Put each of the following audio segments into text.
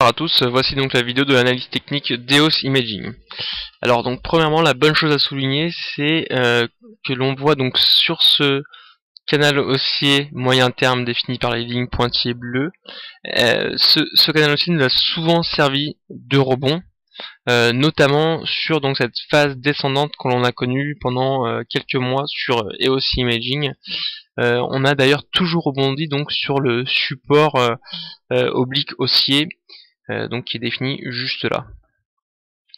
bonsoir à tous, voici donc la vidéo de l'analyse technique d'EOS Imaging. Alors donc premièrement, la bonne chose à souligner, c'est que l'on voit donc sur ce canal haussier moyen terme défini par les lignes pointillées bleues, ce canal haussier nous a souvent servi de rebond, notamment sur donc cette phase descendante que l'on a connue pendant quelques mois sur EOS Imaging. On a d'ailleurs toujours rebondi donc sur le support oblique haussier, donc qui est défini juste là.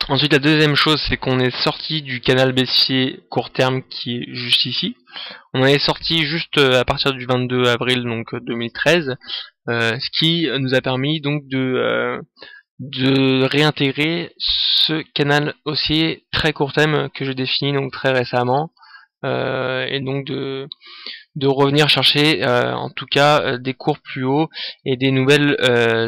Ensuite, la deuxième chose, c'est qu'on est sorti du canal baissier court terme qui est juste ici. On est sorti juste à partir du 22 avril donc 2013, ce qui nous a permis donc de réintégrer ce canal haussier très court terme que je définis donc très récemment, et donc de revenir chercher en tout cas des cours plus hauts et des nouvelles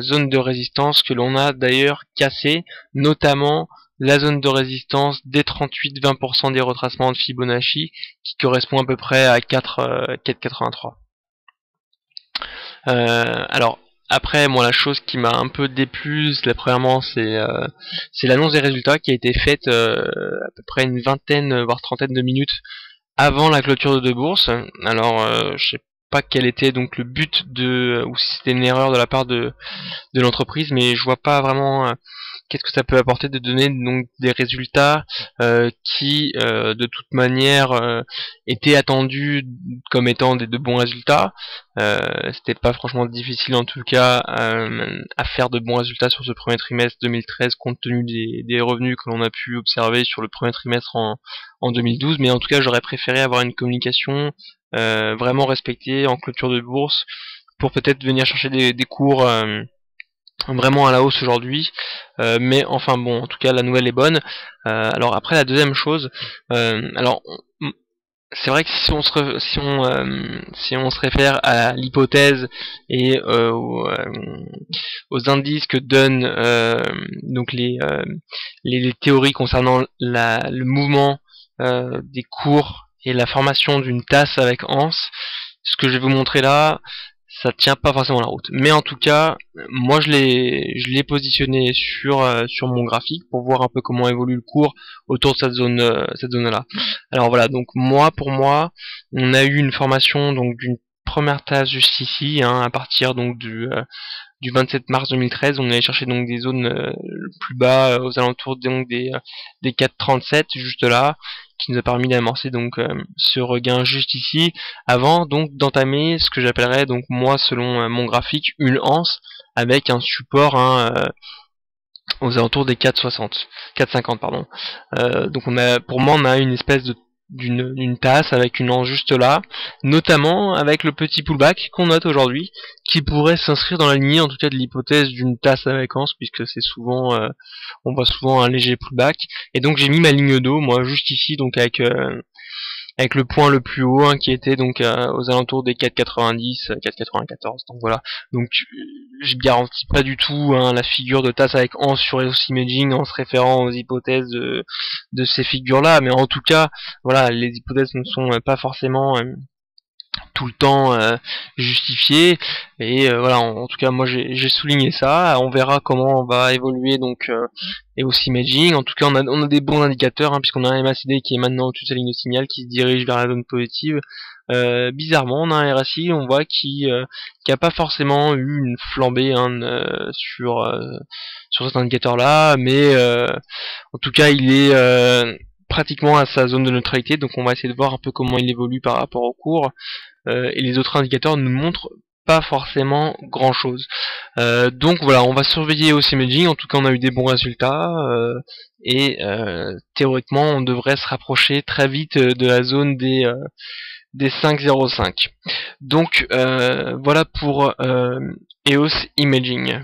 zones de résistance que l'on a d'ailleurs cassées, notamment la zone de résistance des 38-20% des retracements de Fibonacci qui correspond à peu près à 4,83. Alors après, moi, la chose qui m'a un peu déplu, premièrement, c'est l'annonce des résultats qui a été faite à peu près une vingtaine, voire trentaine de minutes avant la clôture de bourse. Alors, je sais pas quel était donc le but ou si c'était une erreur de la part de l'entreprise, mais je vois pas vraiment qu'est-ce que ça peut apporter de donner donc des résultats qui de toute manière étaient attendus comme étant de bons résultats. C'était pas franchement difficile en tout cas à faire de bons résultats sur ce premier trimestre 2013 compte tenu des revenus que l'on a pu observer sur le premier trimestre en 2012, mais en tout cas j'aurais préféré avoir une communication vraiment respectée en clôture de bourse pour peut-être venir chercher des cours vraiment à la hausse aujourd'hui, mais enfin bon, en tout cas la nouvelle est bonne. Alors après, la deuxième chose, alors c'est vrai que si on se réfère à l'hypothèse et aux indices que donnent donc les théories concernant le mouvement des cours et la formation d'une tasse avec anse, ce que je vais vous montrer là, ça tient pas forcément la route. Mais en tout cas, moi je l'ai positionné sur mon graphique pour voir un peu comment évolue le cours autour de cette zone là. Alors voilà, donc pour moi, on a eu une formation donc d'une première tasse juste ici, hein, à partir donc du 27 mars 2013, on allait chercher donc des zones plus bas, aux alentours donc des 4,37 juste là, qui nous a permis d'amorcer donc ce regain juste ici, avant donc d'entamer ce que j'appellerais donc moi selon mon graphique une anse avec un support aux alentours des 4,50 pardon. Donc pour moi on a une espèce d'une tasse avec une anse juste là, notamment avec le petit pullback qu'on note aujourd'hui, qui pourrait s'inscrire dans la lignée en tout cas de l'hypothèse d'une tasse avec anse, puisque c'est souvent on voit souvent un léger pullback, et donc j'ai mis ma ligne d'eau moi juste ici, donc avec le point le plus haut, hein, qui était donc aux alentours des 4,90, 4,94. Donc voilà. Donc je garantis pas du tout la figure de tasse avec anse sur EOS Imaging en se référant aux hypothèses de ces figures-là, mais en tout cas, voilà, les hypothèses ne sont pas forcément tout le temps justifié, et voilà, en tout cas moi j'ai souligné ça. On verra comment on va évoluer donc EOS Imaging. En tout cas on a des bons indicateurs, hein, puisqu'on a un MACD qui est maintenant au-dessus de sa ligne de signal, qui se dirige vers la zone positive. Bizarrement on a un RSI, on voit qui a pas forcément eu une flambée sur cet indicateur là, mais en tout cas il est pratiquement à sa zone de neutralité, donc on va essayer de voir un peu comment il évolue par rapport au cours. Et les autres indicateurs ne montrent pas forcément grand chose. Donc voilà, on va surveiller EOS Imaging. En tout cas on a eu des bons résultats, et théoriquement on devrait se rapprocher très vite de la zone des 5,05. Donc voilà pour EOS Imaging.